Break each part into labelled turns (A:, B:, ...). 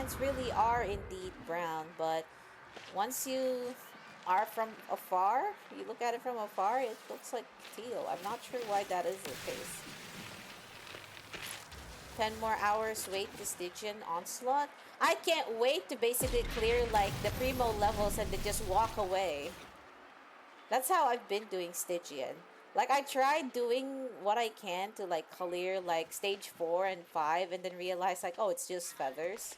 A: elements really are indeed brown, but once you are from afar, you look at it from afar, it looks like teal. I'm not sure why that is the case. 10 more hours wait to Stygian Onslaught. I can't wait to basically clear like the primo levels and then just walk away. That's how I've been doing Stygian. Like I tried doing what I can to like clear like stage 4 and 5 and then realize like, oh, it's just feathers.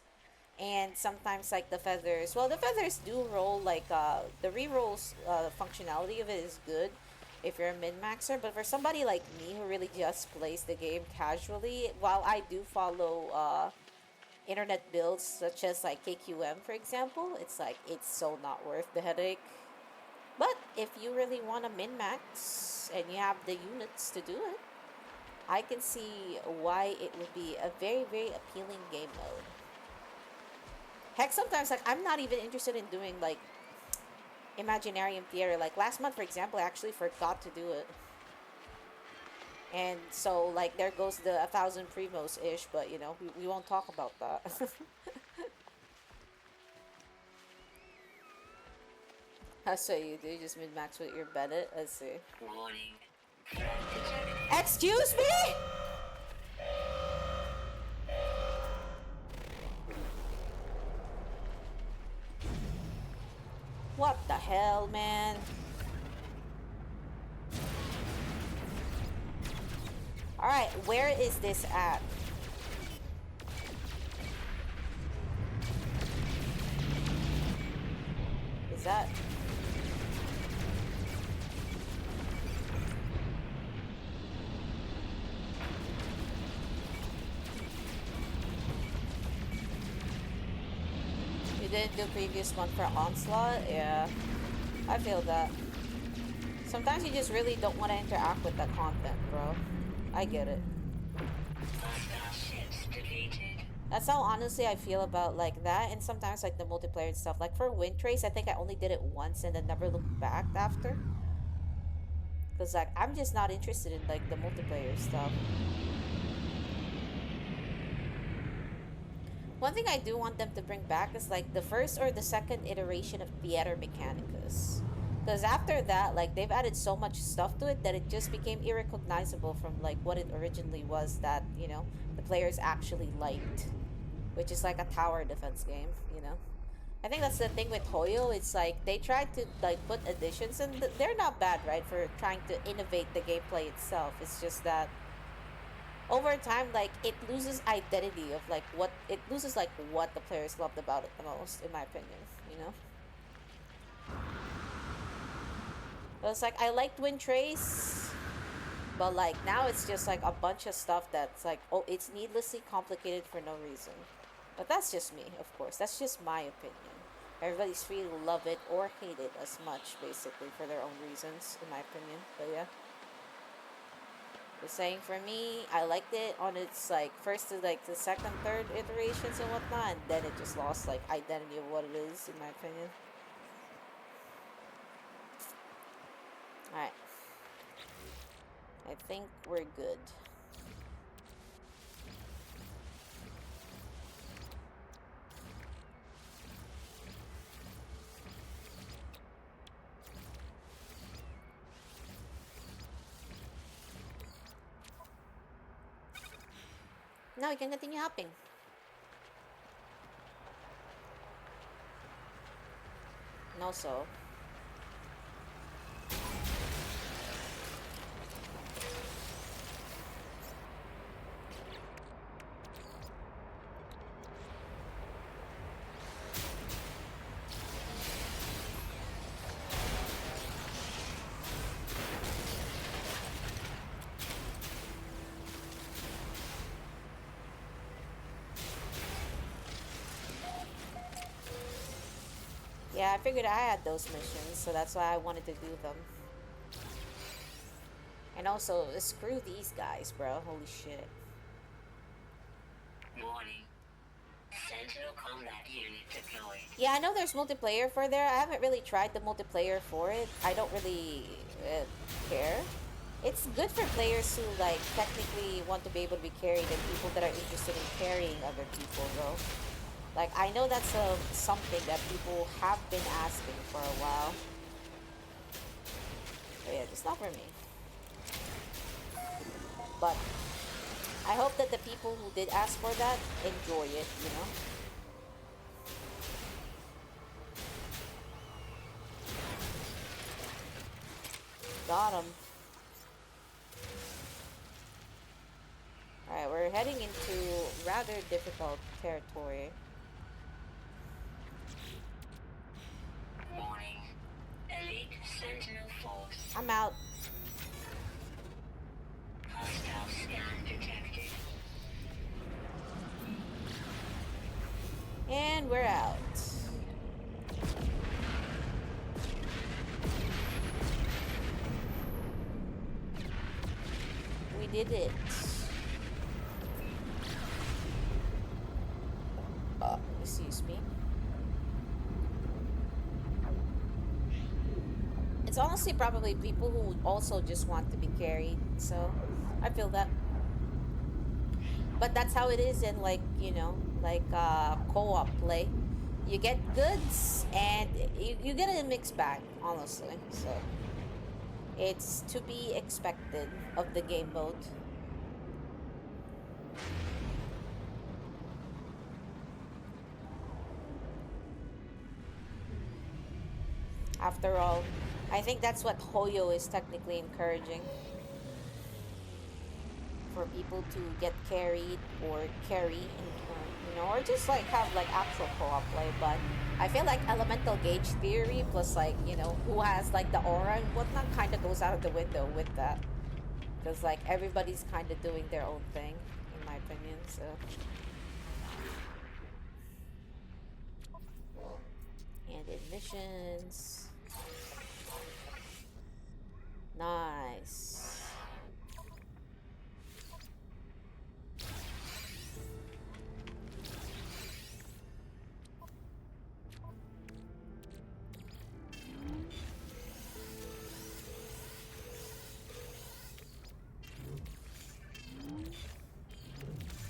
A: And sometimes like the feathers, well, the feathers do roll like the rerolls functionality of it is good if you're a min-maxer, but for somebody like me who really just plays the game casually, while I do follow internet builds such as like KQM for example, it's like it's so not worth the headache. But if you really want to min-max and you have the units to do it, I can see why it would be a very, very appealing game mode. Heck, sometimes like I'm not even interested in doing like Imaginarium Theater. Like last month, for example, I actually forgot to do it. And so like there goes the 1,000 primos-ish, but you know, we won't talk about that. That's what you do, you just min-max with your Bennett. Let's see.
B: Warning.
A: Excuse me? What the hell, man? Alright, where is this at? Is that... You didn't do previous one for Onslaught? Yeah, I feel that. Sometimes you just really don't want to interact with that content, bro. I get it. That's how honestly I feel about like that, and sometimes like the multiplayer and stuff. Like for Wind Trace, I think I only did it once and then never looked back after. Cause like I'm just not interested in like the multiplayer stuff. One thing I do want them to bring back is like the first or the second iteration of Theater Mechanicus. Because after that, like they've added so much stuff to it that it just became irrecognizable from like what it originally was that, you know, the players actually liked. Which is like a tower defense game, you know. I think that's the thing with Hoyo. It's like they tried to like put additions and they're not bad, right, for trying to innovate the gameplay itself. It's just that over time, like it loses identity of like what it loses like what the players loved about it the most, in my opinion, you know. But it's like I liked Wind Trace, but like now it's just like a bunch of stuff that's like, oh, it's needlessly complicated for no reason. But that's just me, of course. That's just my opinion. Everybody's free to love it or hate it as much, basically, for their own reasons, in my opinion. But yeah. Just saying, for me, I liked it on its like first to like the second, third iterations and whatnot, and then it just lost like identity of what it is, in my opinion. Alright. I think we're good. Now we can continue hopping. And also, yeah, I figured I had those missions, so that's why I wanted to do them. And also, screw these guys, bro. Holy shit.
B: Warning. Sentinel combat unit deployed.
A: Yeah, I know there's multiplayer for there. I haven't really tried the multiplayer for it. I don't really care. It's good for players who, like, technically want to be able to be carried and people that are interested in carrying other people, though. Like, I know that's something that people have been asking for a while. But yeah, just not for me. But I hope that the people who did ask for that enjoy it, you know? Got him. Alright, we're heading into rather difficult territory.
B: Warning. Elite Sentinel Force.
A: I'm out.
B: Hostile scan detected.
A: And we're out. We did it. Excuse me. It's honestly probably people who also just want to be carried, so I feel that. But that's how it is in, like, you know, like co-op play. You get goods and you get a mixed bag, honestly. So it's to be expected of the game mode. After all, I think that's what Hoyo is technically encouraging. For people to get carried or carry in turn, you know, or just like have like actual co-op play. But I feel like elemental gauge theory plus, like, you know, who has like the aura and whatnot kind of goes out of the window with that. Because like everybody's kind of doing their own thing, in my opinion, so. And admissions. Nice.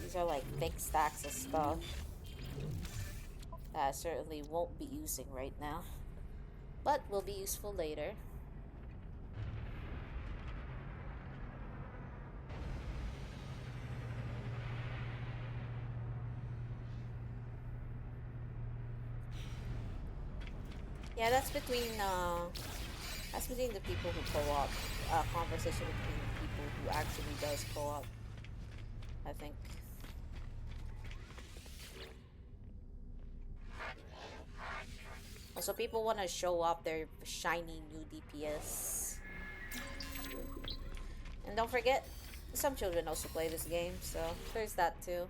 A: These are like thick stacks of stuff that I certainly won't be using right now, but will be useful later. Yeah, that's between the people who co-op. Conversation between the people who actually does co-op, I think. Also, people want to show off their shiny new DPS. And don't forget, some children also play this game, so there's that too.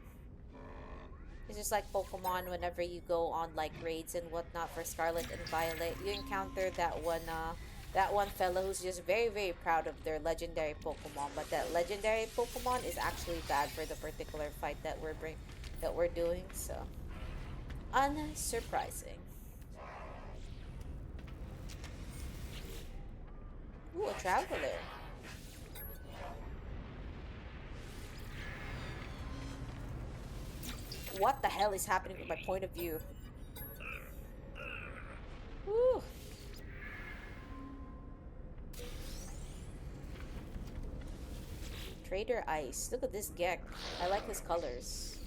A: It's just like Pokemon. Whenever you go on like raids and whatnot for Scarlet and Violet, you encounter that one fellow who's just very, very proud of their legendary Pokemon. But that legendary Pokemon is actually bad for the particular fight that we're doing. So unsurprising. Ooh, a traveler. What the hell is happening from my point of view? Woo. Trader Ice. Look at this Gek. I like his colors.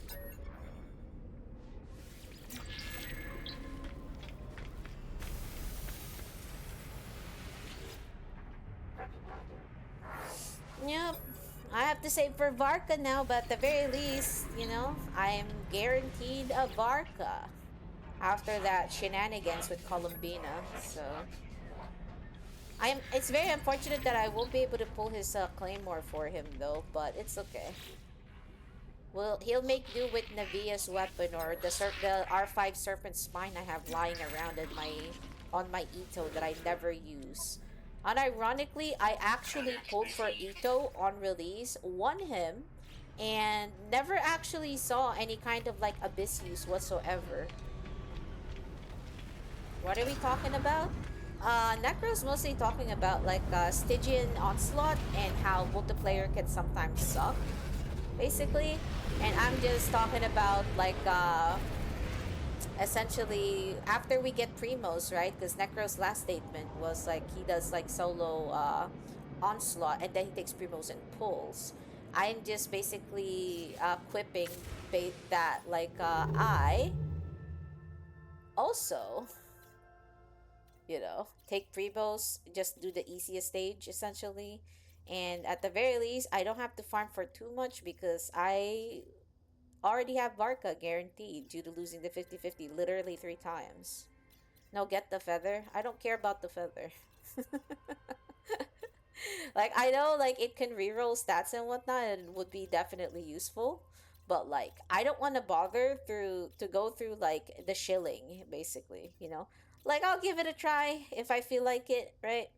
A: Yep. I have to save for Varka now, but at the very least, you know, I'm guaranteed a Varka after that shenanigans with Columbina, so it's very unfortunate that I won't be able to pull his Claymore for him though, but it's okay. Well, he'll make do with Navia's weapon or the R5 Serpent Spine I have lying around on my Ito that I never use. Unironically, I actually pulled for Ito on release, won him, and never actually saw any kind of like Abyss use whatsoever. What are we talking about? Necro's mostly talking about like Stygian Onslaught and how multiplayer can sometimes suck, basically. And I'm just talking about like essentially after we get Primos, right? Because Necro's last statement was like he does like solo onslaught and then he takes Primos and pulls. I'm just basically quipping that like I also, you know, take Primos, just do the easiest stage essentially. And at the very least, I don't have to farm for too much because I already have Varka guaranteed due to losing the 50-50 literally 3 times. No, get the feather. I don't care about the feather. Like, I know, like, it can reroll stats and whatnot and would be definitely useful. But, like, I don't want to bother to go through, like, the shilling, basically, you know? Like, I'll give it a try if I feel like it, right?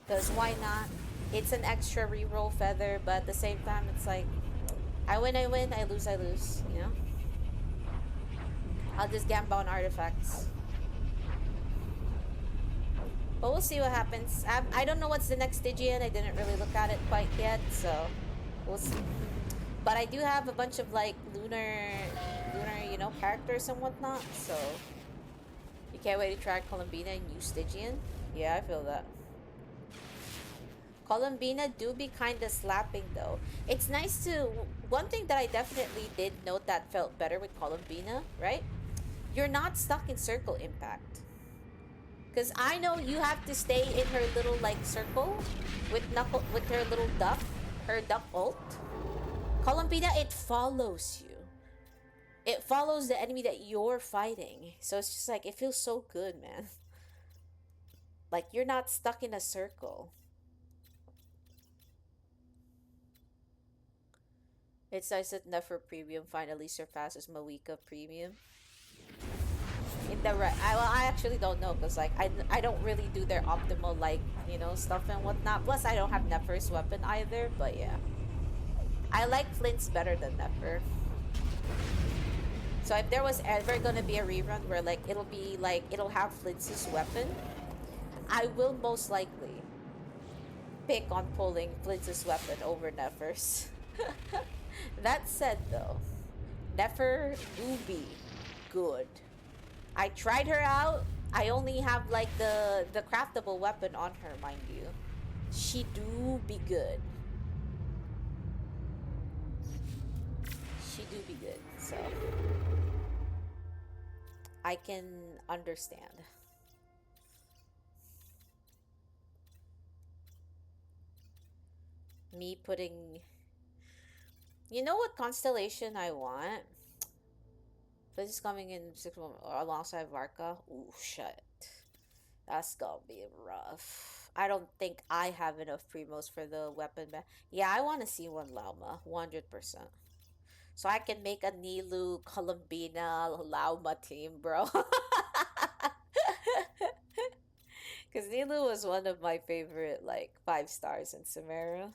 A: Because why not? It's an extra reroll feather, but at the same time, it's like, I win, I lose, you know? I'll just gamble on artifacts. But we'll see what happens. I don't know what's the next Stygian. I didn't really look at it quite yet, so we'll see. But I do have a bunch of like lunar, you know, characters and whatnot, so you can't wait to try Columbina and use Stygian. Yeah, I feel that. Columbina do be kind of slapping though. It's nice to... One thing that I definitely did note that felt better with Columbina, right? You're not stuck in circle impact. Because I know you have to stay in her little like circle with her little duck, her duck ult. Columbina, it follows you. It follows the enemy that you're fighting. So it's just like, it feels so good, man. Like, you're not stuck in a circle. It's nice that Nefer Premium finally surpasses Mawika Premium. In the I actually don't know because like I don't really do their optimal like, you know, stuff and whatnot. Plus I don't have Nefer's weapon either, but yeah. I like Flint's better than Nefer. So if there was ever gonna be a rerun where like it'll be like it'll have Flint's weapon, I will most likely pick on pulling Flint's weapon over Nefer's. That said though, Nefer do be good. I tried her out. I only have like the craftable weapon on her, mind you. She do be good. She do be good, so I can understand. Me putting... You know what constellation I want? This is coming in 6 months alongside Varka. Ooh, shit. That's gonna be rough. I don't think I have enough primos for the weapon. Yeah, I want to see one Lauma. 100%. So I can make a Nilu, Columbina, Lauma team, bro. Because Nilu was one of my favorite, like, 5 stars in Samara.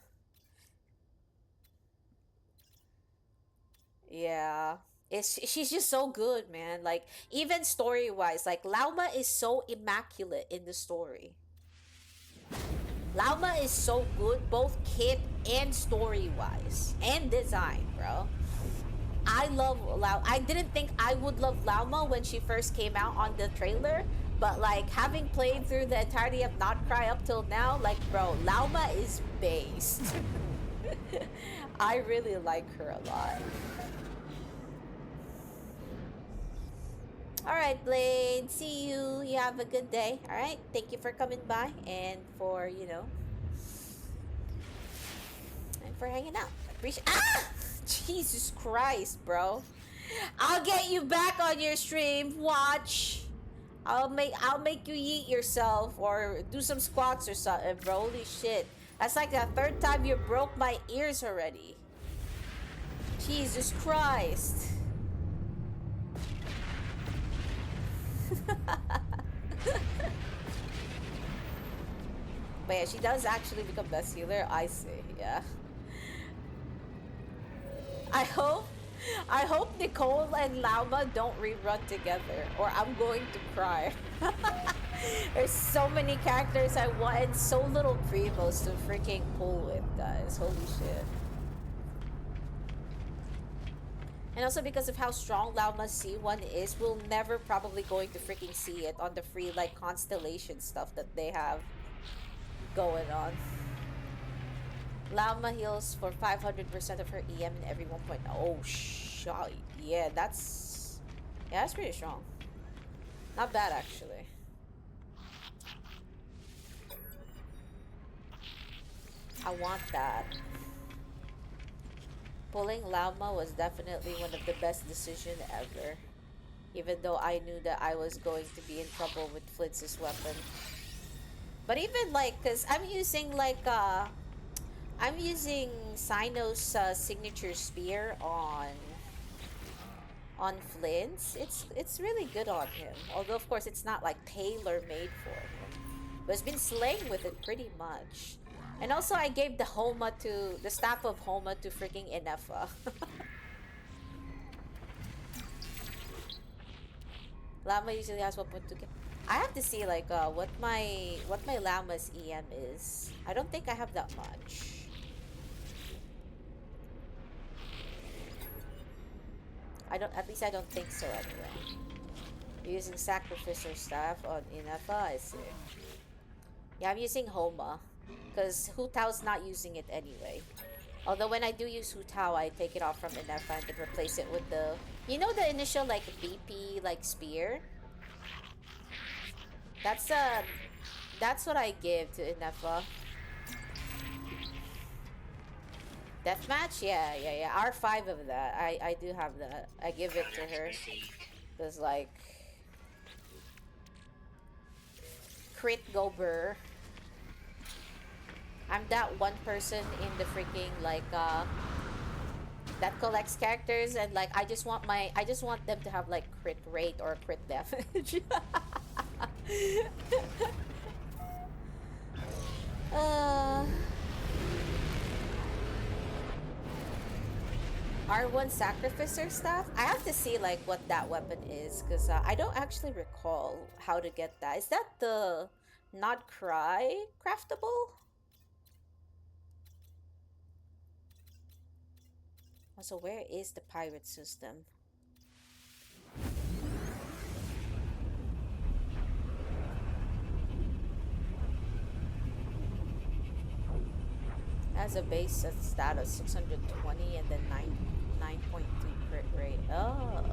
A: Yeah. She's just so good, man. Like, even story-wise, like, Lauma is so immaculate in the story. Lauma is so good, both kit and story-wise. And design, bro. I love Lauma. I didn't think I would love Lauma when she first came out on the trailer. But, like, having played through the entirety of Not Cry up till now, like, bro, Lauma is based. I really like her a lot. Alright, Blade. See you. You have a good day. Alright? Thank you for coming by and for, you know, and for hanging out. Appreciate... Ah! Jesus Christ, bro. I'll get you back on your stream. Watch. I'll make you eat yourself or do some squats or something, bro. Holy shit. That's like the 3rd time you broke my ears already. Jesus Christ. But yeah, she does actually become best healer. I see, yeah. I hope Nicole and Lauma don't rerun together, or I'm going to cry. There's so many characters I want and so little primos to freaking pull with, guys. Holy shit. And also because of how strong Laoma's C1 is, we'll never probably going to freaking see it on the free like constellation stuff that they have going on. Laoma heals for 500% of her EM in every 1 point. Oh, yeah, that's pretty strong. Not bad, actually. I want that. Pulling Laoma was definitely one of the best decisions ever. Even though I knew that I was going to be in trouble with Flitz's weapon. But even like, cause I'm using Sino's signature spear on Flint's. It's really good on him. Although of course it's not like tailor made for him. But it's been slaying with it pretty much. And also I gave the staff of Homa to freaking Inefa. Llama usually has 1.2k. I have to see like what my Llama's EM is. I don't think I have that much. At least I don't think so anyway. Using Sacrificer staff on Inefa, I see. Yeah, I'm using Homa. Because Hu Tao's not using it anyway. Although when I do use Hu Tao, I take it off from Inefa and then replace it with the... You know the initial like BP like spear? That's what I give to Inefa. Deathmatch? Yeah. R5 of that. I do have that. I give it to her. Because like... Crit Gober. I'm that one person in the freaking like that collects characters and like I just want them to have like crit rate or crit damage. R1 Sacrificer staff? I have to see like what that weapon is because I don't actually recall how to get that. Is that the Not Cry craftable? Also, where is the pirate system? Has a base stat of 620 and then 9.2 crit rate. Oh.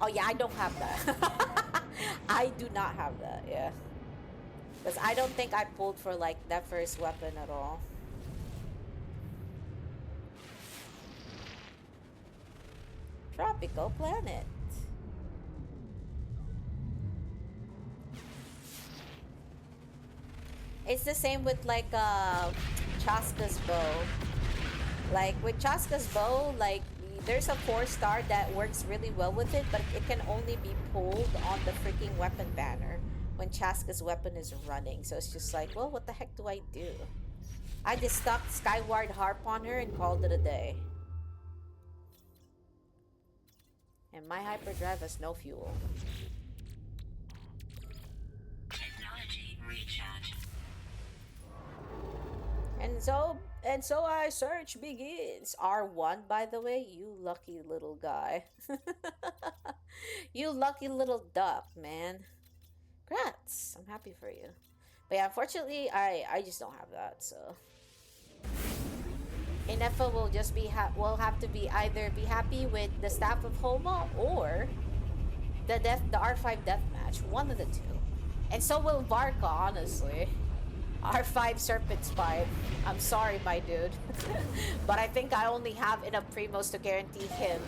A: Oh yeah, I don't have that. I do not have that, yeah. Because I don't think I pulled for like that first weapon at all. Tropical planet. It's the same with like Chaska's bow. Like with Chaska's bow, like there's a 4-star that works really well with it, but it can only be pulled on the freaking weapon banner when Chaska's weapon is running. So it's just like, well, what the heck do I do? I just stuck Skyward Harp on her and called it a day. And my hyperdrive has no fuel.
B: Technology recharge.
A: And so our search begins. R1, by the way, you lucky little guy. You lucky little duck, man. Congrats. I'm happy for you. But yeah, unfortunately, I just don't have that, so. Inefa will just will have to be either be happy with the Staff of Homa or the R5 deathmatch. One of the two. And so will Varka, honestly. R5 Serpent Spine. I'm sorry, my dude. But I think I only have enough primos to guarantee him.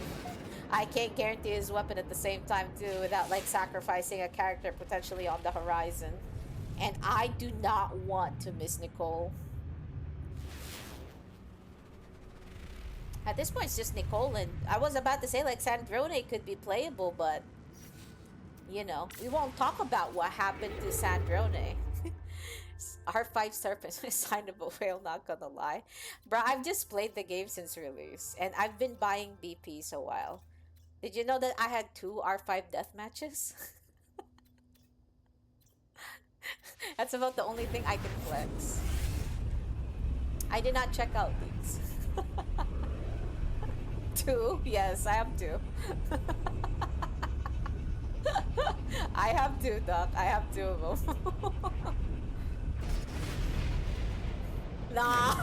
A: I can't guarantee his weapon at the same time too without like sacrificing a character potentially on the horizon. And I do not want to miss Nicole. At this point it's just Nicole, and I was about to say like Sandrone could be playable, but you know, we won't talk about what happened to Sandrone. R5 Serpent is sign of a whale, not gonna lie. Bruh, I've just played the game since release, and I've been buying BPs a while. Did you know that I had 2 R5 death matches? That's about the only thing I can flex. I did not check out these. Two? Yes, I have two. I have two, Doc. I have two of them. Nah.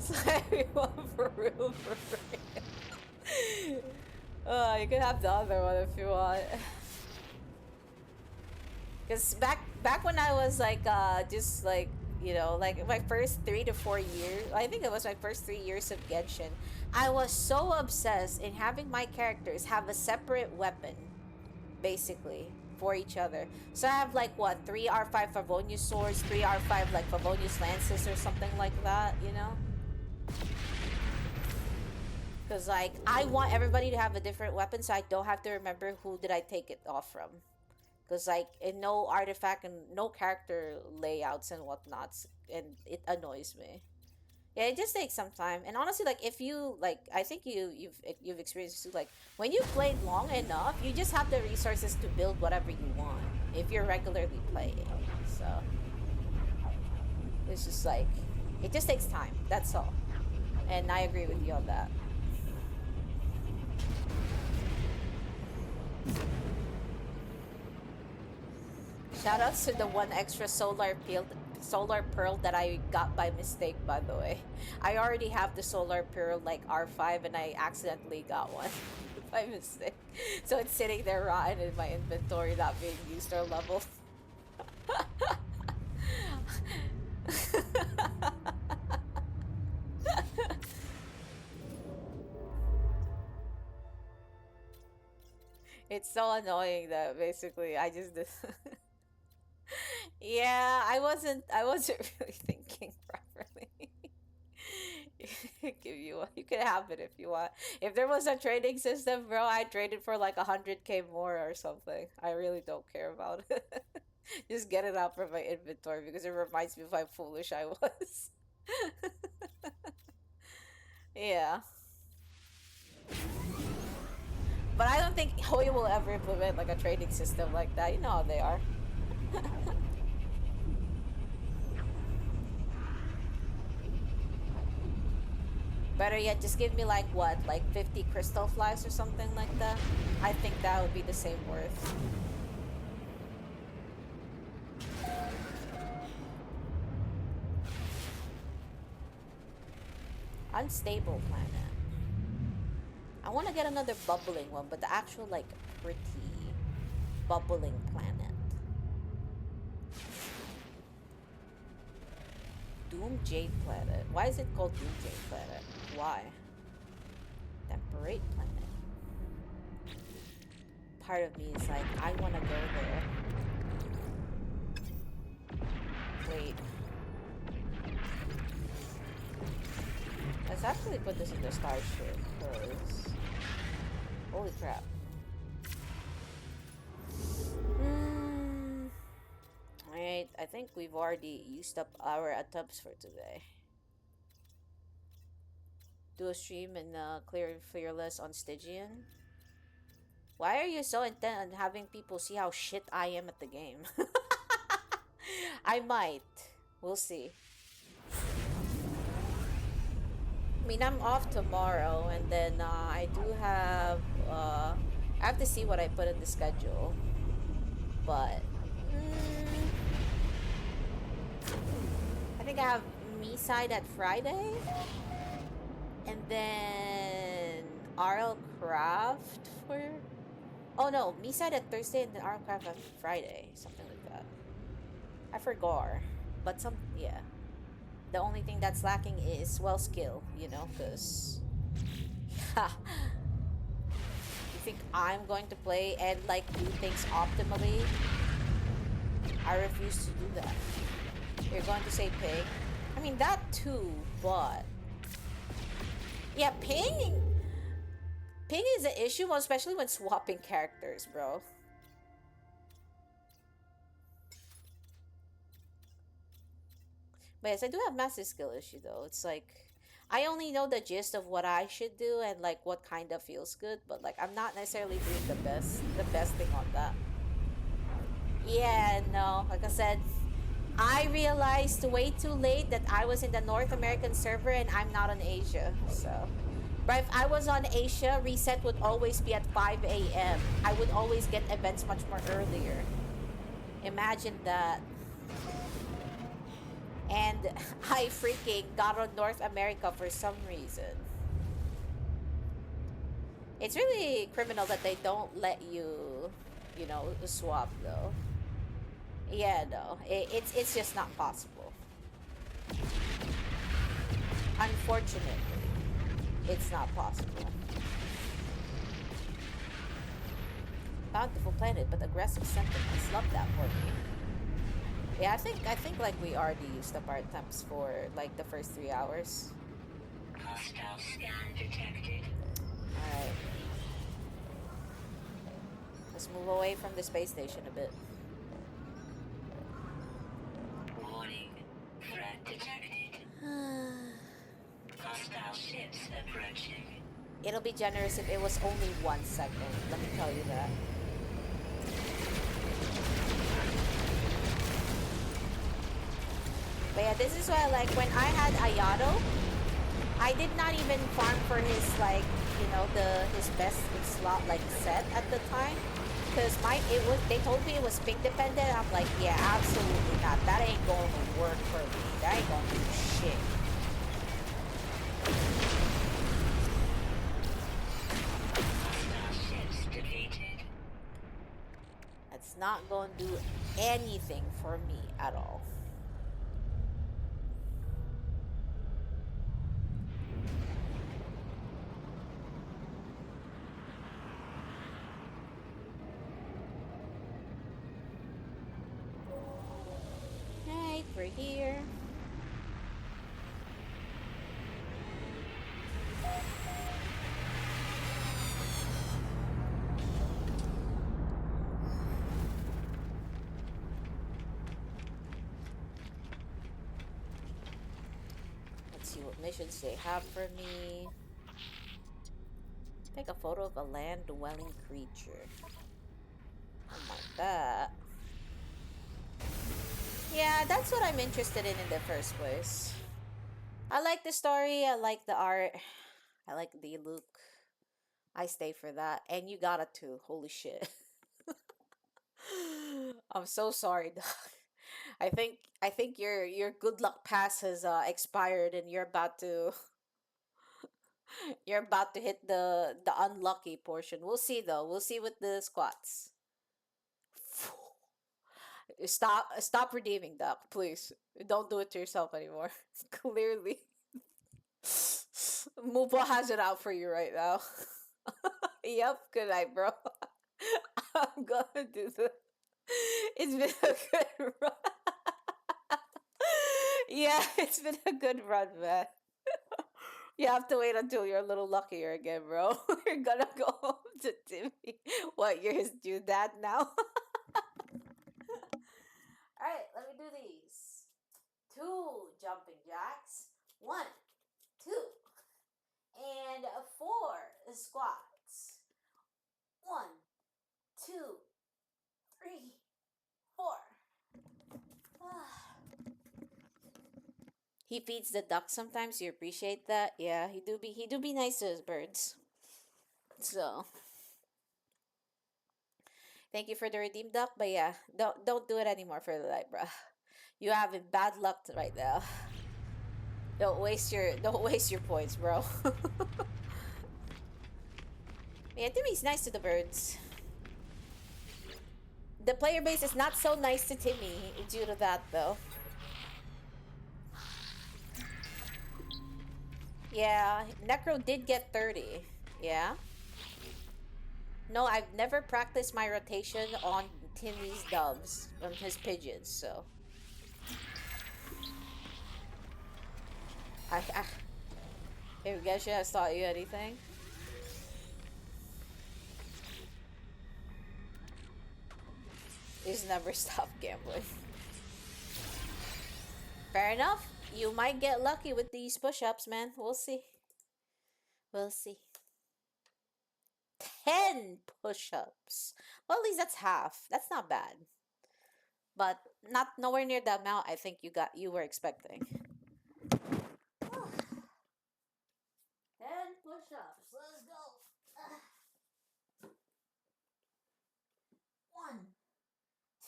A: So everyone for real, for real. You can have the other one if you want. Cause back when I was like just like, you know, like my first 3 to 4 years, I think it was my first 3 years of Genshin, I was so obsessed in having my characters have a separate weapon, basically, for each other. So I have like what, 3 R5 Favonius swords, 3 R5 like Favonius lances or something like that, you know? Because like I want everybody to have a different weapon so I don't have to remember who did I take it off from. Because like in no artifact and no character layouts and whatnots, and it annoys me. Yeah, it just takes some time. And honestly, like if you like, I think you've experienced this too. Like when you played long enough, you just have the resources to build whatever you want if you're regularly playing. So it's just like it just takes time. That's all. And I agree with you on that. Shoutouts to the one extra solar pearl that I got by mistake, by the way. I already have the solar pearl like R5 and I accidentally got one by mistake. So it's sitting there rotten in my inventory, not being used or leveled. It's so annoying that basically I just yeah, I wasn't really thinking properly. Give you one. You can have it if you want. If there was a trading system, bro, I'd trade it for like 100K more or something. I really don't care about it. Just get it out from my inventory because it reminds me of how foolish I was. Yeah. But I don't think Hoi will ever implement like a trading system like that. You know how they are. Better yet, just give me like what, like 50 crystal flies or something like that. I think that would be the same worth. Unstable planet. I want to get another bubbling one, but the actual like pretty bubbling planet. Doom Jade Planet. Why is it called Doom Jade Planet? Why? Temperate Planet. Part of me is like, I want to go there. Wait. Let's actually put this in the starship, because... Holy crap. Alright, I think we've already used up our attempts for today. Do a stream and clear and fearless on Stygian. Why are you so intent on having people see how shit I am at the game? I might. We'll see. I mean, I'm off tomorrow, and then I do have... I have to see what I put in the schedule. But... I think I have me side at Friday, and then RL Craft for... Oh no, me side at Thursday and then RL Craft at Friday, something like that. I forgot, but yeah. The only thing that's lacking is, well, skill, you know, because... You think I'm going to play and, like, do things optimally? I refuse to do that. You're going to say ping? I mean, that too, but... Yeah, ping... Ping is an issue, especially when swapping characters, bro. But yes, I do have massive skill issue, though. It's like... I only know the gist of what I should do and, like, what kind of feels good. But, like, I'm not necessarily doing the best thing on that. Yeah, no, like I said, I realized way too late that I was in the North American server and I'm not on Asia. So, but if I was on Asia, reset would always be at 5 a.m. I would always get events much more earlier. Imagine that. And I freaking got on North America for some reason. It's really criminal that they don't let you, swap though. Yeah, no, it's just not possible. Unfortunately, it's not possible. Bountiful planet, but aggressive sentiments. Love that for me. Yeah, I think like we already used up our attempts for like the first 3 hours.
B: Hostile scan detected.
A: Alright. Let's move away from the space station a bit.
B: Warning. Threat detected. Hostile ships approaching.
A: It'll be generous if it was only 1 second. Let me tell you that. But yeah, this is why like when I had Ayato, I did not even farm for his like, his best slot like set at the time. Cause they told me it was ping dependent. I'm like, yeah, absolutely not. That ain't going to work for me. That ain't going to do shit. That's not going to do anything for me at all. Right, we're here. Let's see what missions they have for me. Take a photo of a land-dwelling creature. Oh my, that. Yeah, that's what I'm interested in the first place. I like the story, I like the art, I like the look. I stay for that. And you got it too. Holy shit. I'm so sorry, dog. I think your good luck pass has expired and you're about to hit the unlucky portion. We'll see though. We'll see with the squats. Stop redeeming, Doc, please. Don't do it to yourself anymore. Clearly. Mupa has it out for you right now. Yep, good night, bro. I'm gonna do the. It's been a good run. Yeah, it's been a good run, man. You have to wait until you're a little luckier again, bro. You're gonna go home to Timmy. What, you're his due dad now? Alright, let me do these. 2 jumping jacks. 1, 2, and 4 squats. 1, 2, 3, 4. He feeds the duck sometimes. You appreciate that? Yeah, he do be nice to his birds. So thank you for the redeem duck, but yeah, don't do it anymore for the light, bruh. You having bad luck right now. Don't waste your points, bro. Yeah, Timmy's nice to the birds. The player base is not so nice to Timmy due to that though. Yeah, Necro did get 30. Yeah. No, I've never practiced my rotation on Timmy's doves, on his pigeons, so. I if Genshin has taught you anything. Is never stop gambling. Fair enough. You might get lucky with these push-ups, man. We'll see. We'll see. 10 push-ups. Well, at least that's half. That's not bad. but not nowhere near the amount I think you were expecting. 10 push-ups. Let's go. 1,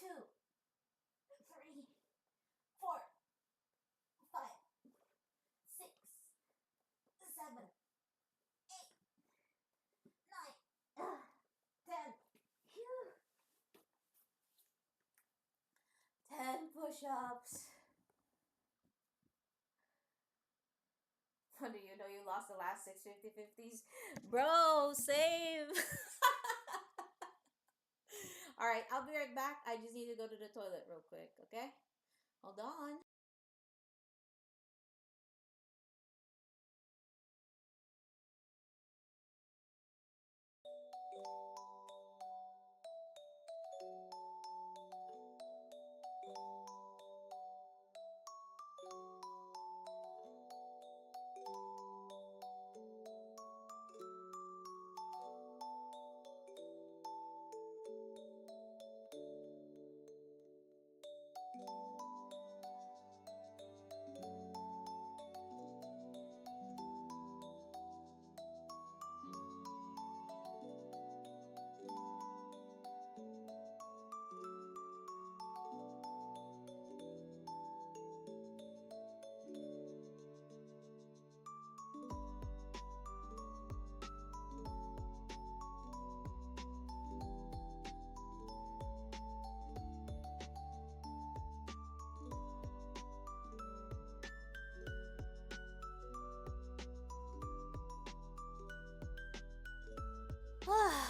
A: 2, 3, 4, 5, 6, 7, 8, 9, 10. Phew. 10 push-ups. How do you know you lost the last 6 50-50s? Bro, save! Alright, I'll be right back. I just need to go to the toilet real quick, okay? Hold on.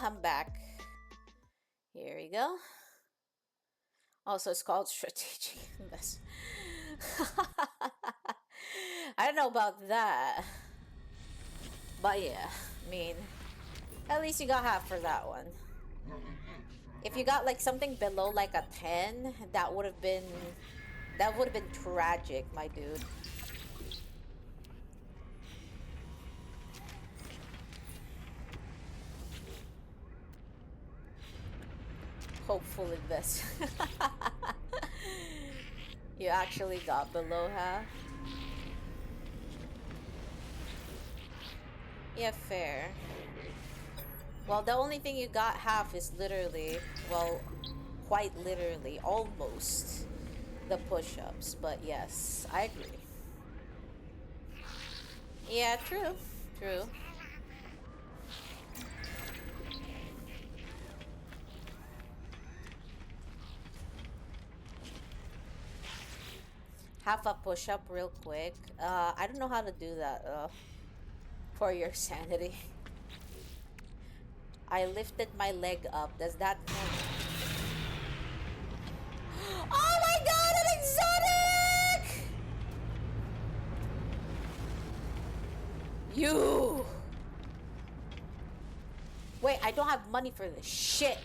A: I'm back. Here we go. Also, it's called strategic investment. I don't know about that. But yeah, I mean, at least you got half for that one. If you got like something below like a 10, that would have been tragic, my dude. Hopeful invest. You actually got below half. Yeah, fair. Well, the only thing you got half is literally, well, quite literally, almost the push-ups. But yes, I agree. Yeah, true. True. Half a push-up real quick. I don't know how to do that, for your sanity. I lifted my leg up. Does that count? Oh my god, an exotic! You! Wait, I don't have money for this shit.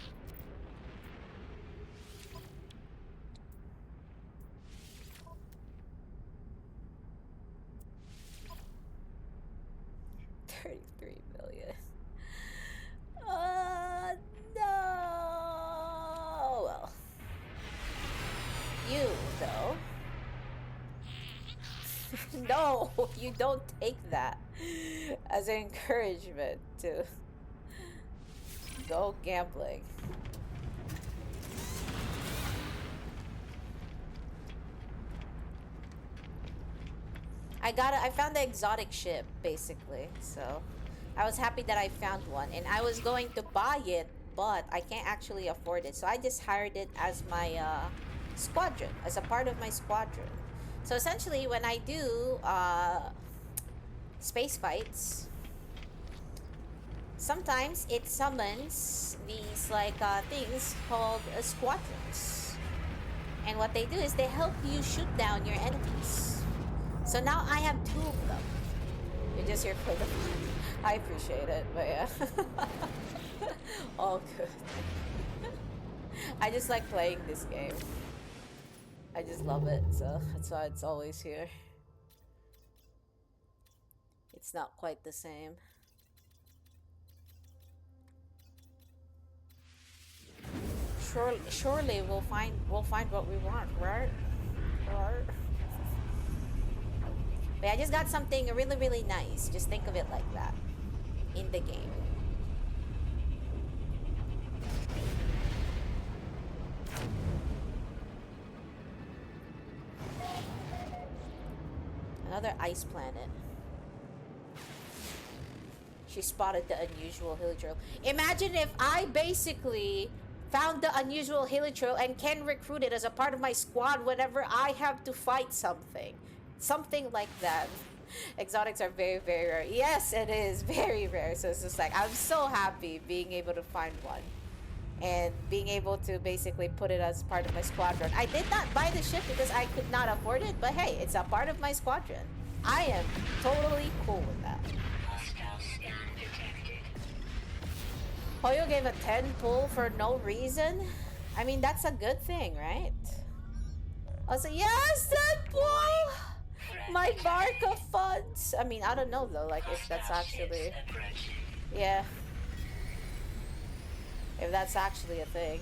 A: $33 million. No! Well. You, though. No, you don't take that as an encouragement to go gambling. I found the exotic ship, basically, so I was happy that I found one, and I was going to buy it, but I can't actually afford it, so I just hired it as my squadron, as a part of my squadron. So essentially, when I do space fights, sometimes it summons these like things called squadrons, and what they do is they help you shoot down your enemies. So now I have 2 of them. You're just here for the fun. I appreciate it, but yeah. All good. I just like playing this game. I just love it, so that's why it's always here. It's not quite the same. surely we'll find what we want, right? Right. But I just got something really, really nice. Just think of it like that. In the game. Another ice planet. She spotted the unusual hilichurl. Imagine if I basically found the unusual hilichurl and can recruit it as a part of my squad whenever I have to fight something. Something like that. Exotics are very, very rare. Yes, it is very rare. So it's just like, I'm so happy being able to find one. And being able to basically put it as part of my squadron. I did not buy the ship because I could not afford it, but hey, it's a part of my squadron. I am totally cool with that. Hoyo gave a 10 pull for no reason. I mean, that's a good thing, right? Also, yes, 10 pull! My Barca funds. I mean, I don't know though, like if that's actually... Yeah. If that's actually a thing.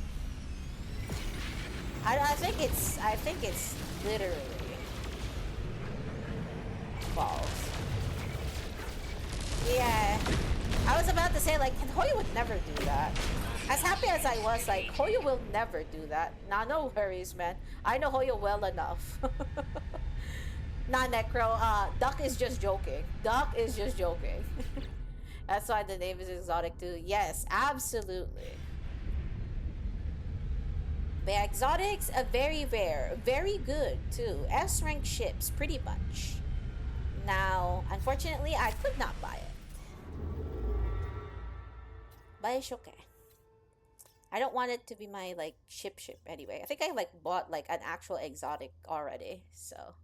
A: I think it's literally false. Yeah. I was about to say, like, Hoyo would never do that. As happy as I was, like, Hoyo will never do that. Nah, no worries, man. I know Hoyo well enough. Nah, Necro, Duck is just joking. Duck is just joking. That's why the name is exotic too. Yes, absolutely. But yeah, exotics are very rare. Very good too. S-rank ships, pretty much. Now, unfortunately, I could not buy it. But it's okay. I don't want it to be my, like, ship anyway. I think I, like, bought, like, an actual exotic already, so...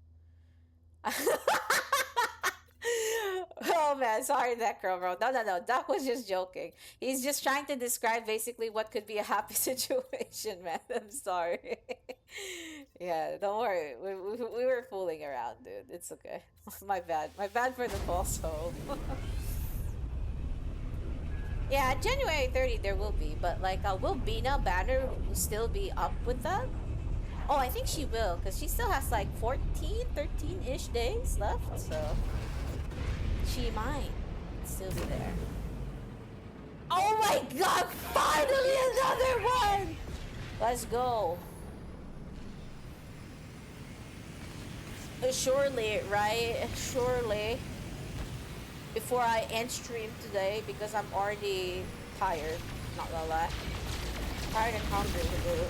A: Oh man, sorry Necro, bro. No. Duck was just joking. He's just trying to describe basically what could be a happy situation, man. I'm sorry. Yeah, don't worry. We were fooling around, dude. It's okay. My bad. My bad for the false hope. Yeah, January 30 there will be, but like, will Bina Banner still be up with that? Oh, I think she will, because she still has like 13-ish days left, so she might still be there. Oh my god, finally another one! Let's go. Surely, right? Surely. Before I end stream today, because I'm already tired, not gonna lie. Tired and hungry to do it.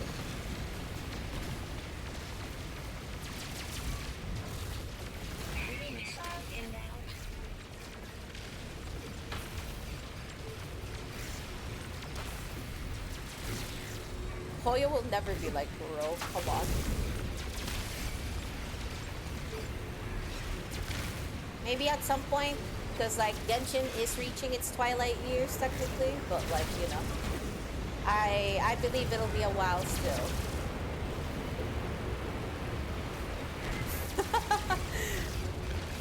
A: Hoyo will never be like Kuro. Come on. Maybe at some point, because like Genshin is reaching its twilight years technically, but like, you know, I believe it'll be a while still.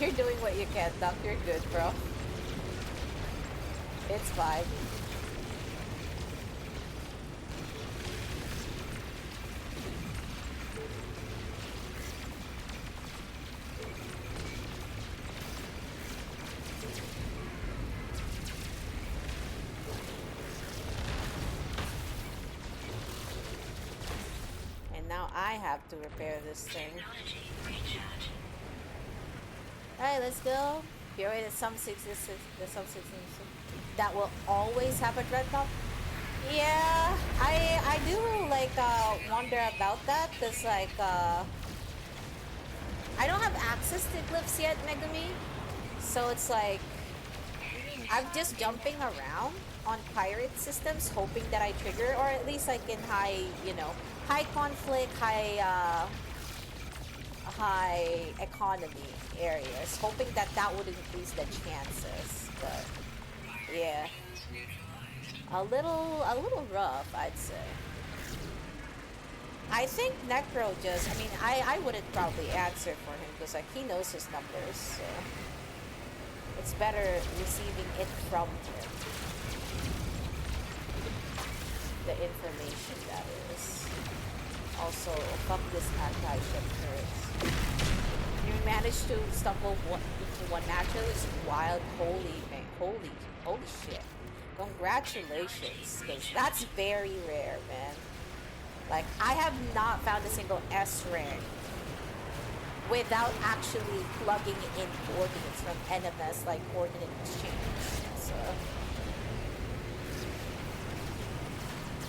A: You're doing what you can, Doc. You're good, bro. It's fine. Now I have to repair this thing. Alright, let's go. VRoid is some 66. That will always have a Dreadnought. Yeah, I do like wonder about that, because like I don't have access to glyphs yet, Megumi. So it's like I'm just jumping around on pirate systems, hoping that I trigger, or at least like in high, you know, high conflict, high economy areas, hoping that that would increase the chances. But yeah, a little rough, I'd say. I think Necro just, I mean, I wouldn't probably answer for him because like he knows his numbers, so it's better receiving it from him. the information that is. Also, fuck this anti-ship turrets. You managed to stumble into one natural is wild. Holy man, holy shit. Congratulations, because that's very rare, man. Like, I have not found a single S rank without actually plugging in coordinates from NMS, like coordinate exchange. So,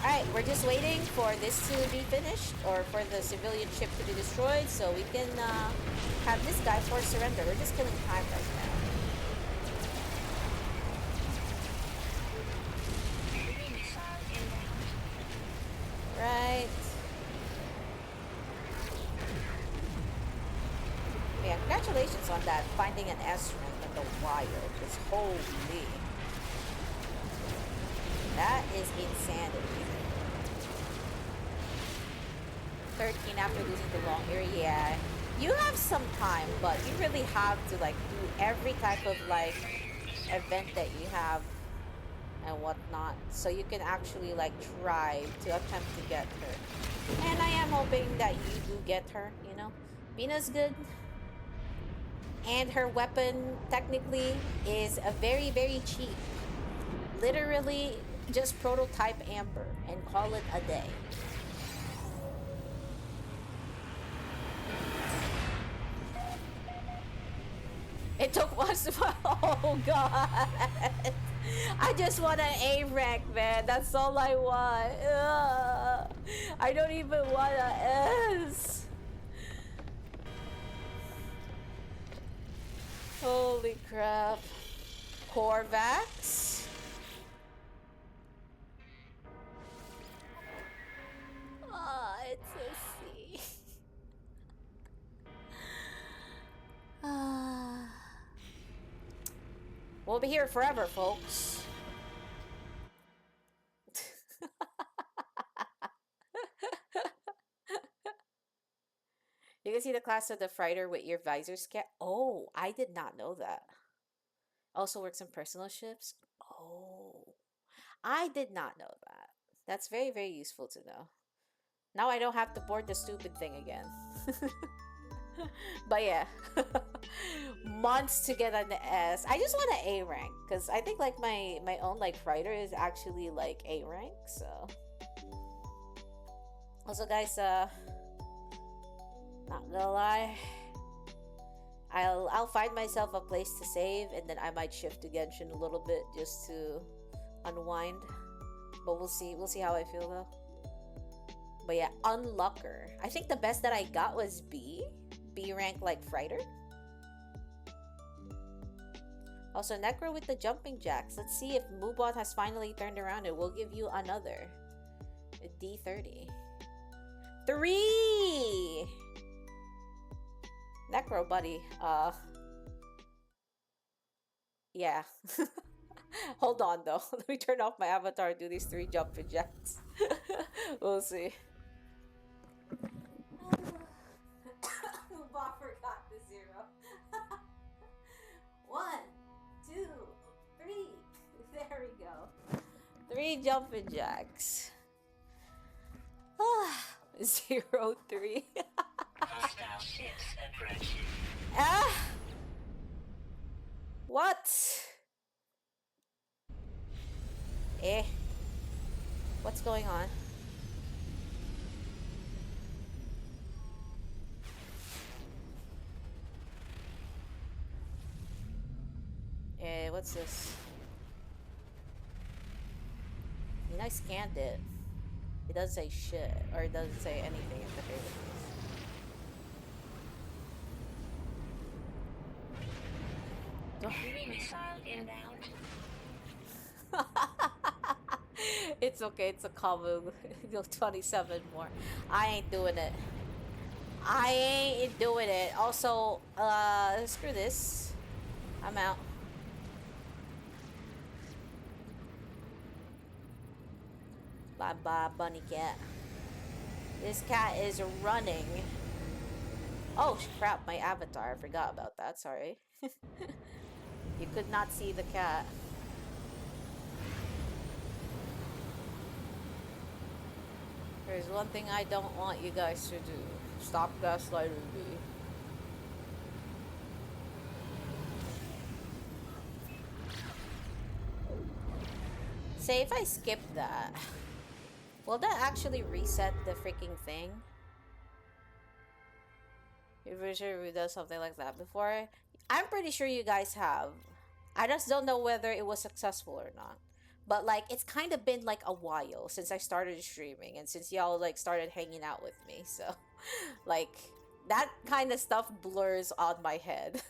A: alright, we're just waiting for this to be finished, or for the civilian ship to be destroyed, so we can have this guy force surrender. We're just killing time right now. Right. Yeah, congratulations on that. Finding an S rank in the wild is holy. That is insanity. 13 after losing the long area. Yeah, you have some time, but you really have to like do every type of like event that you have and whatnot, so you can actually like try to attempt to get her. And I am hoping that you do get her, you know. Bina's good. And her weapon technically is a very, very cheap. Literally just prototype Amber and call it a day. It took once. Oh god. I just want an A rank, man. That's all I want. Ugh. I don't even want an S. Holy crap. Corvax? Ah, it's a C. We'll be here forever, folks. You can see the class of the fighter with your visor scan. Oh, I did not know that. Also works on personal ships. Oh, I did not know that. That's very, very useful to know. Now I don't have to board the stupid thing again. But yeah, months to get an S. I just want an A rank because I think like my own like fighter is actually like A rank. So also, guys, not gonna lie, I'll find myself a place to save, and then I might shift to Genshin a little bit just to unwind. But we'll see how I feel though. But yeah, Unlucker. I think the best that I got was B rank like fighter. Also, Necro with the jumping jacks. Let's see if Mubot has finally turned around and we'll give you another D30. 3! Necro, buddy. Yeah. Hold on, though. Let me turn off my avatar and do these 3 jumping jacks. We'll see. Mubot forgot the 0. 1, 2, 3. There we go. 3 jumping jacks. 0, 3.
B: Hostile ships approaching.
A: Ah! What? Eh? What's going on? Eh, what's this? I mean, I scanned it. It doesn't say shit, or it doesn't say anything at the very least.
B: Missile inbound.
A: It's okay, it's a common 27 more. I ain't doing it. I ain't doing it. Also, screw this. I'm out. Bye bye, bunny cat. This cat is running. Oh crap, my avatar. I forgot about that, sorry. You could not see the cat. There's one thing I don't want you guys to do. Stop gaslighting me. Say, if I skip that, will that actually reset the freaking thing? You've sure done something like that before? I'm pretty sure you guys have. I just don't know whether it was successful or not. But like, it's kind of been like a while since I started streaming and since y'all like started hanging out with me. So, like, that kind of stuff blurs on my head.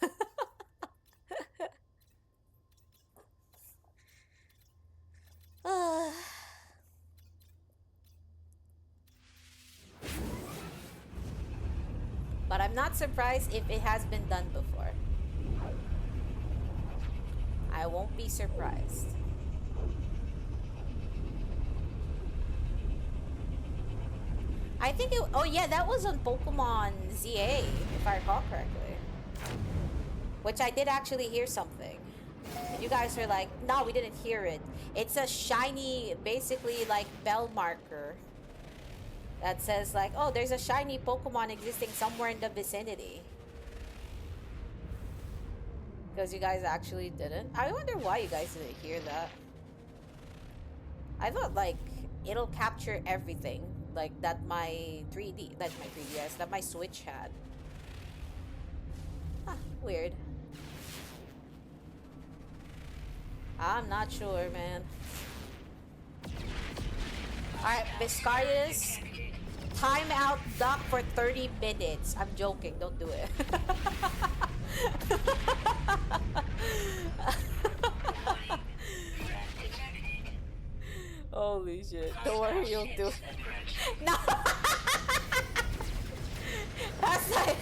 A: But I'm not surprised if it has been done before. I won't be surprised. I think it... Oh yeah, that was on Pokemon ZA, if I recall correctly. Which I did actually hear something. And you guys are like, no, we didn't hear it. It's a shiny, basically like bell marker. That says like, oh, there's a shiny Pokemon existing somewhere in the vicinity. Because you guys actually didn't. I wonder why you guys didn't hear that. I thought like, it'll capture everything. Like that my 3D, that my 3DS, that my Switch had. Huh, weird. I'm not sure, man. Alright, Viscarius. Time out duck for 30 minutes. I'm joking, don't do it. Holy shit. Don't worry, you'll do it. No! That's like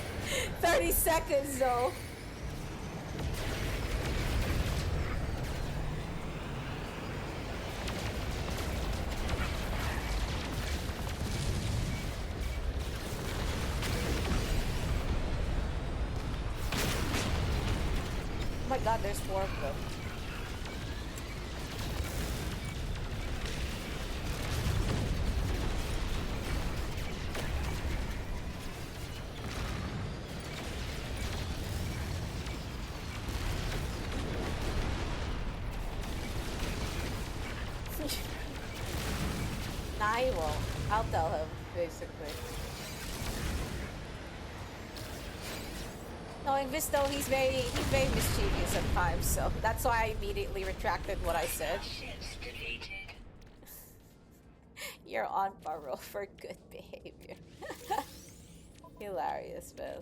A: 30 seconds though. Oh my god, there's 4 of them. Nah, he won't. I'll tell him, basically. Knowing Visto, he's very mischievous at times, so that's why I immediately retracted what I said. You're on parole for good behavior. Hilarious, man.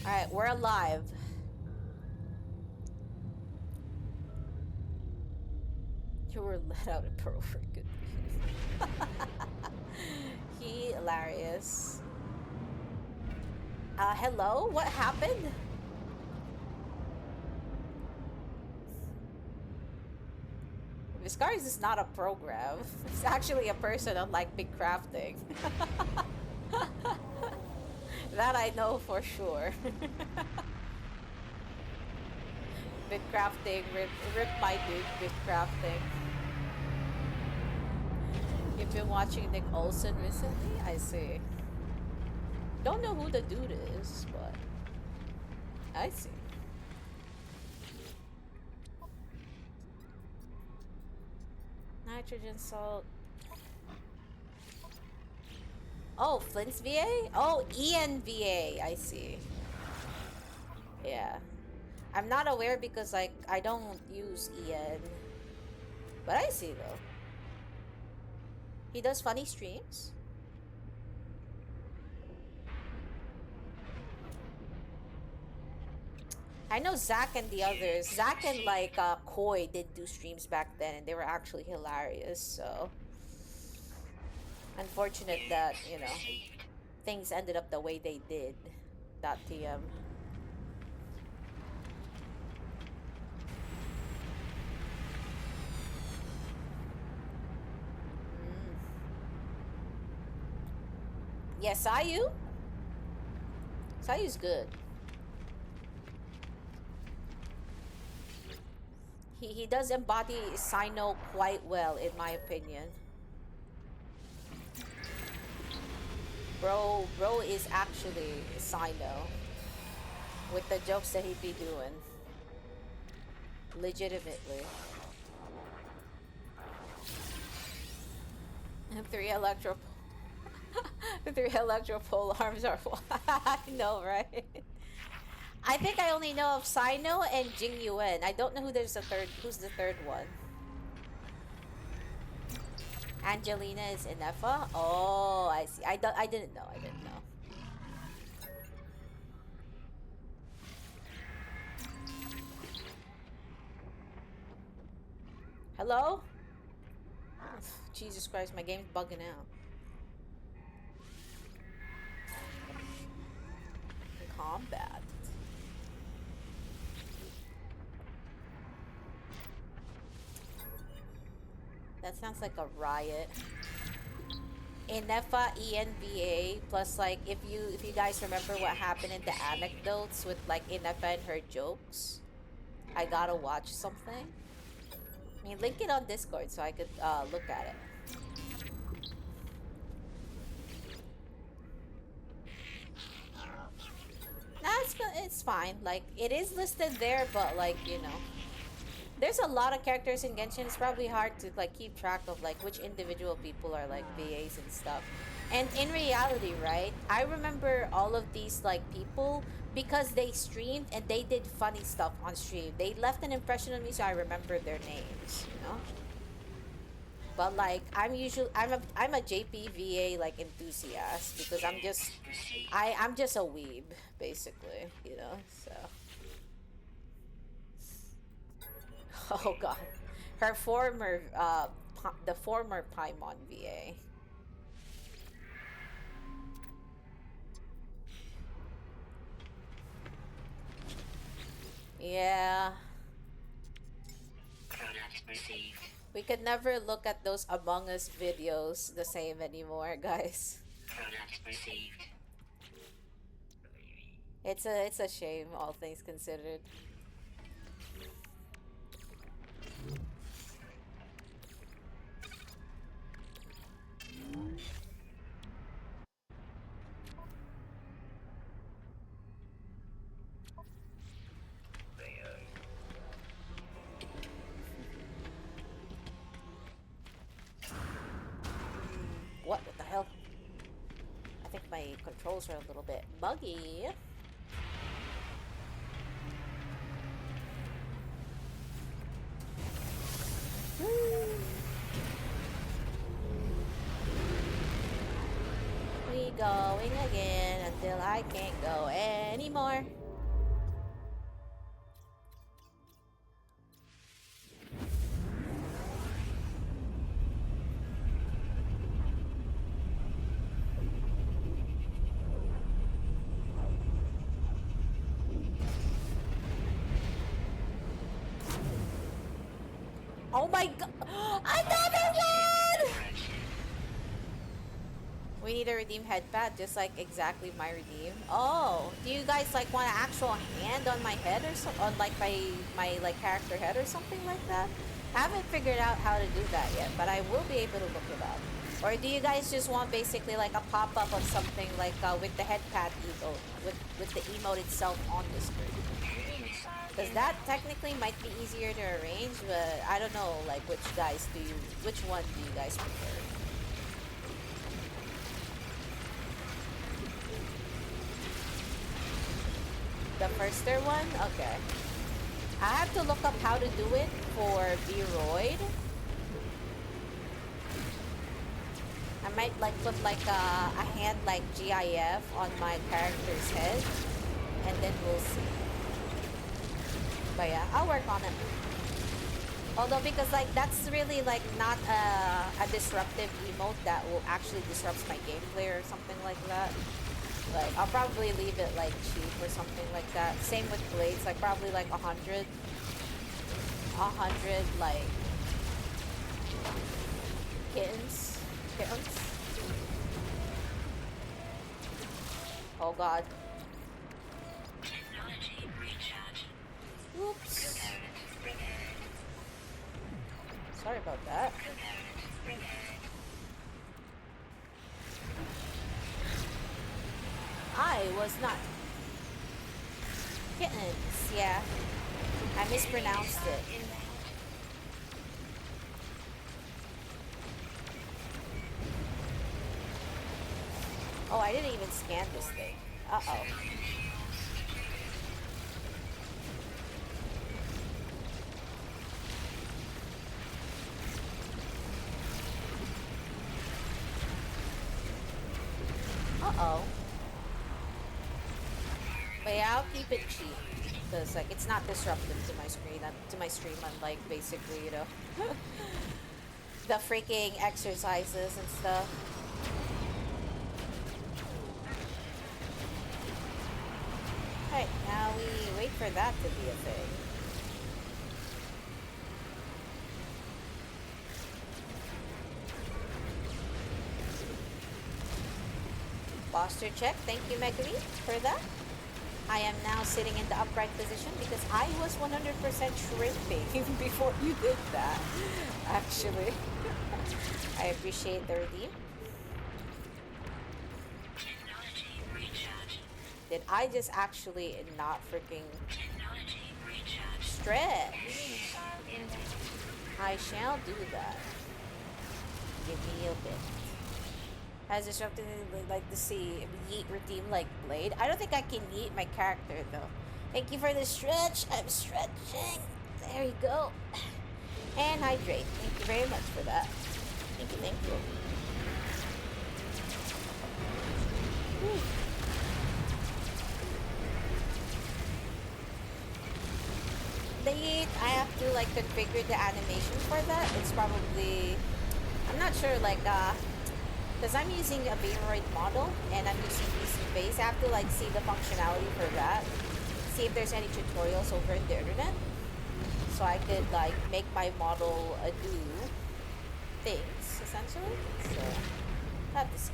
A: Alright, we're alive. You were let out of parole for good behavior. Hilarious. Hello? What happened? Viscarius is not a program. It's actually a person unlike Big Crafting. That I know for sure. Big Crafting, rip my dude, Big Crafting. You've been watching Nick Olsen recently? I see. Don't know who the dude is, but I see. Nitrogen salt. Oh, Flint's VA? Oh, Ian VA. I see. Yeah. I'm not aware because like I don't use Ian. But I see though. He does funny streams? I know Zach and the others. Zach and like Koi did do streams back then and they were actually hilarious, so unfortunate that, you know, things ended up the way they did. .tm. Yeah, Sayu? Sayu's good. he does embody Sino quite well, in my opinion. Bro is actually Sino with the jokes that he be doing. Legitimately. And three electro pole arms are I know, right? I think I only know of Sino and Jing Yuan. I don't know who's the third one. Angelina is Inefa? Oh, I see. I didn't know. I didn't know. Hello? Jesus Christ, my game's bugging out. Combat. That sounds like a riot. Inefa ENVA plus like if you guys remember what happened in the anecdotes with like Inefa and her jokes. I gotta watch something. I mean, link it on Discord so I could look at it. Nah, it's fine. Like, it is listed there, but like, you know. There's a lot of characters in Genshin. It's probably hard to like keep track of like which individual people are like VAs and stuff. And in reality, right, I remember all of these like people because they streamed and they did funny stuff on stream. They left an impression on me, so I remember their names, you know. But like I'm a JPVA like enthusiast because I'm just a weeb basically, you know. So oh god, her former the former Paimon VA. Yeah.
B: Product received.
A: We could never look at those Among Us videos the same anymore, guys.
B: Product received.
A: It's a shame, all things considered. What the hell? I think my controls are a little bit buggy. We going again until I can't go anymore. Oh my god! Another one! We need a redeem headpad, just like exactly my redeem. Oh, do you guys like want an actual hand on my head or so, on like my like character head or something like that? I haven't figured out how to do that yet, but I will be able to look it up. Or do you guys just want basically like a pop-up of something like with the headpad emote, with the emote itself on the screen? Because that technically might be easier to arrange, but I don't know, like, which one do you guys prefer? The firster one? Okay. I have to look up how to do it for VRoid. I might, like, put, like, a hand, like, GIF on my character's head, and then we'll see. But yeah, I'll work on it. Although, because like that's really like not a disruptive emote that will actually disrupt my gameplay or something like that. Like I'll probably leave it like cheap or something like that. Same with blades, like probably like 100 like kittens. Oh god.
B: Technology recharge.
A: Oops. Sorry about that. I was not kittens. Yeah, I mispronounced it. Oh, I didn't even scan this thing. Uh-oh. Uh-oh. But yeah, I'll keep it cheap. Because, like, it's not disruptive to my screen, to my stream, unlike, basically, you know, the freaking exercises and stuff. Right, now we wait for that to be a thing. Posture check. Thank you, Megami, for that. I am now sitting in the upright position because I was 100% shrimping before you did that, actually. I appreciate the redeem. Did I just actually not freaking stretch? I shall do that. Give me a bit. Has disrupted like the sea yeet redeem like blade. I don't think I can yeet my character though. Thank you for the stretch. I'm stretching. There you go. And hydrate. Thank you very much for that. Thank you, thank you. Whew. The yeet, I have to like configure the animation for that. It's probably, I'm not sure, like because I'm using a VRoid model and I'm using PC base. I have to like see the functionality for that. See if there's any tutorials over in the internet. So I could like make my model do things essentially. So I have to see.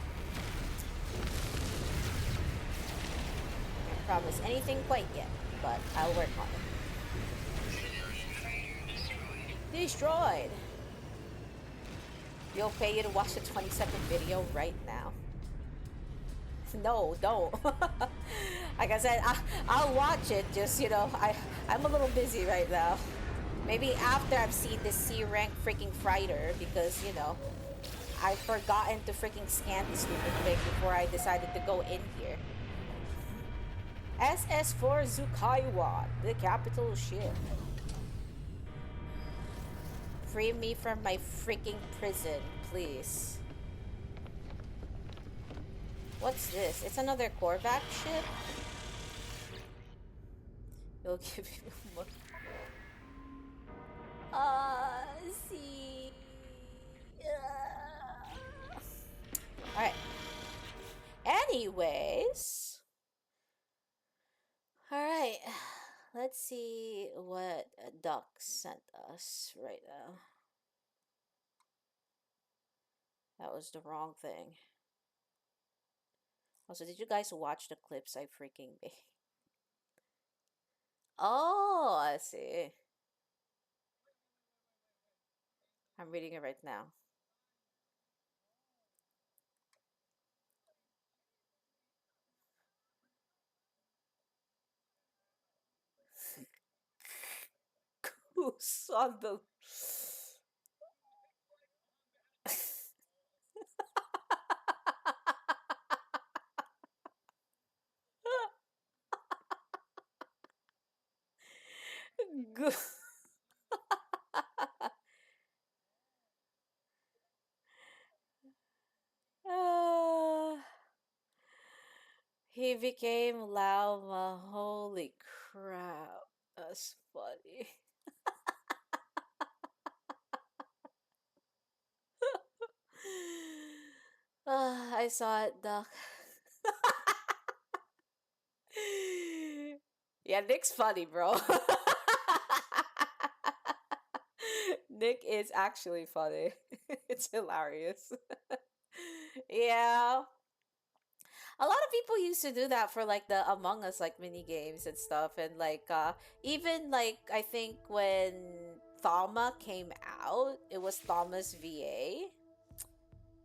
A: I can't promise anything quite yet, but I'll work on it. Destroyed! You'll pay you to watch the 20-second video right now. No, don't. Like I said, I'll watch it. Just, you know, I'm a little busy right now. Maybe after I've seen this C rank freaking fighter, because, you know, I've forgotten to freaking scan the stupid thing before I decided to go in here. SS4 Zukaiwa, the capital ship. Free me from my freaking prison, please. What's this? It's another Korvac ship? You'll give me more. See. Alright. Anyways. Alright. Let's see what Duck sent us right now. That was the wrong thing. Also, did you guys watch the clips I freaking made? Oh, I see. I'm reading it right now. Goose on the... Goose. He became Lauma. Holy crap. That's funny. I saw it, Doc. Yeah, Nick's funny, bro. Nick is actually funny. It's hilarious. Yeah. A lot of people used to do that for like the Among Us like mini games and stuff, and like even like I think when Thama came out, it was Thama's VA.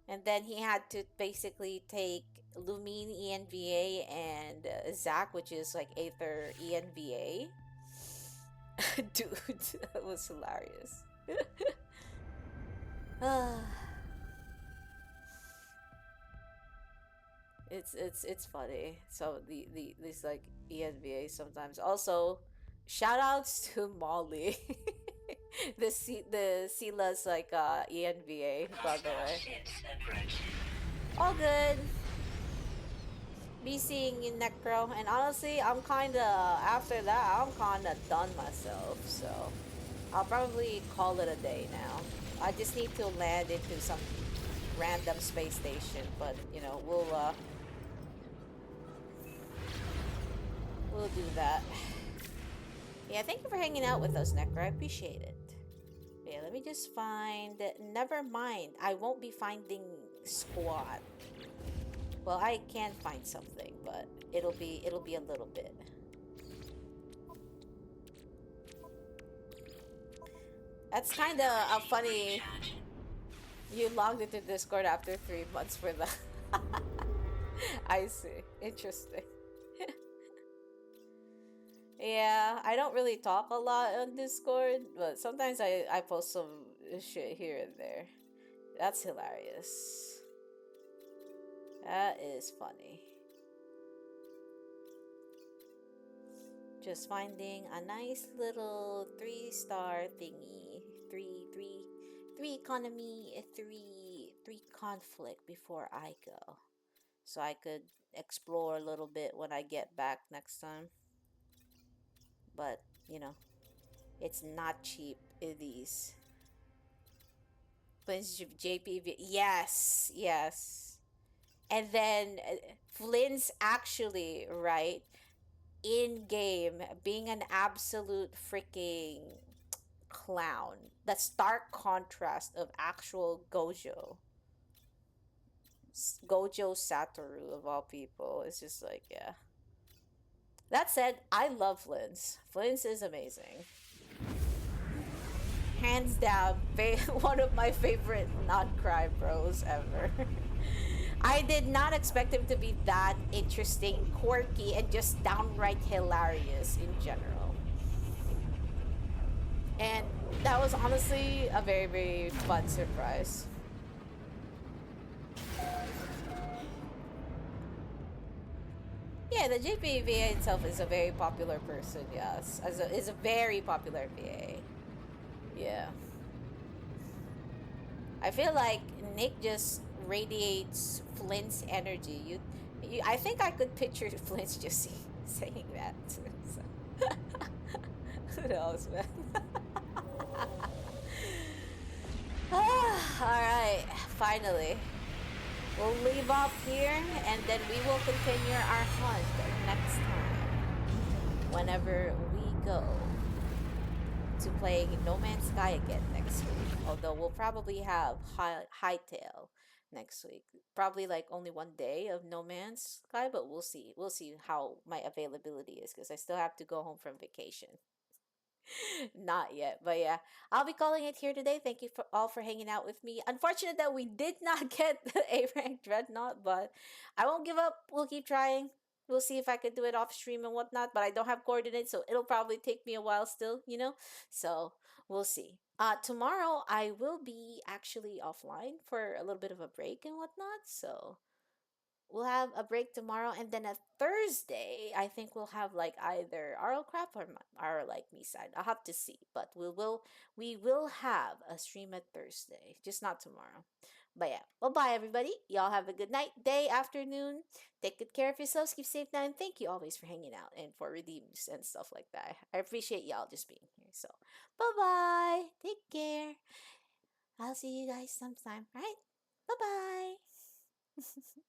A: And then he had to basically take Lumine ENVA and Zack, which is like Aether ENVA. Dude, that was hilarious. It's funny. So these like ENVA sometimes. Also, shout outs to Molly. The Sila's like ENVA, by the way. All good. Be seeing you, Necro. And honestly, I'm kinda after that I'm kinda done myself, so I'll probably call it a day now. I just need to land into some random space station, but you know, we'll do that. Yeah, thank you for hanging out with us, Necro. I appreciate it. Yeah, let me just find. Never mind. I won't be finding squad. Well, I can find something, but it'll be a little bit. That's kind of a funny. You logged into Discord after 3 months for that. I see. Interesting. Yeah, I don't really talk a lot on Discord, but sometimes I post some shit here and there. That's hilarious. That is funny. Just finding a nice little 3-star thingy. Three economy, three conflict before I go. So I could explore a little bit when I get back next time. But, you know, it's not cheap, these. Flynn's JPV. Yes, yes. And then Flynn's actually, right, in game, being an absolute freaking clown. The stark contrast of actual Gojo. Gojo Satoru, of all people. It's just like, yeah. That said, I love Flynn's. Flynn's is amazing. Hands down, one of my favorite non-crime bros ever. I did not expect him to be that interesting, quirky, and just downright hilarious in general. And that was honestly a very, very fun surprise. Yeah, the JP VA itself is a very popular person, yes. Is a very popular VA. Yeah. I feel like Nick just radiates Flynn's energy. I think I could picture Flynn's just saying that. So. Who knows, man? Alright, finally. We'll leave off here, and then we will continue our hunt next time. Whenever we go to playing No Man's Sky again next week. Although we'll probably have Hightail next week. Probably like only one day of No Man's Sky, but we'll see. We'll see how my availability is, because I still have to go home from vacation. Not yet, but yeah, I'll be calling it here today. Thank you for all for hanging out with me. Unfortunate that we did not get the A rank Dreadnought, but I won't give up. We'll keep trying. We'll see if I could do it off stream and whatnot, but I don't have coordinates, so it'll probably take me a while still, you know? So we'll see. Tomorrow I will be actually offline for a little bit of a break and whatnot, so we'll have a break tomorrow, and then a Thursday I think we'll have like either RL crap or our like me side. I'll have to see, but we will have a stream at Thursday, just not tomorrow. But yeah, well, bye everybody. Y'all have a good night, day, afternoon. Take good care of yourselves. Keep safe now, and thank you always for hanging out and for redeems and stuff like that. I appreciate y'all just being here. So bye bye. Take care. I'll see you guys sometime. All right. Bye bye.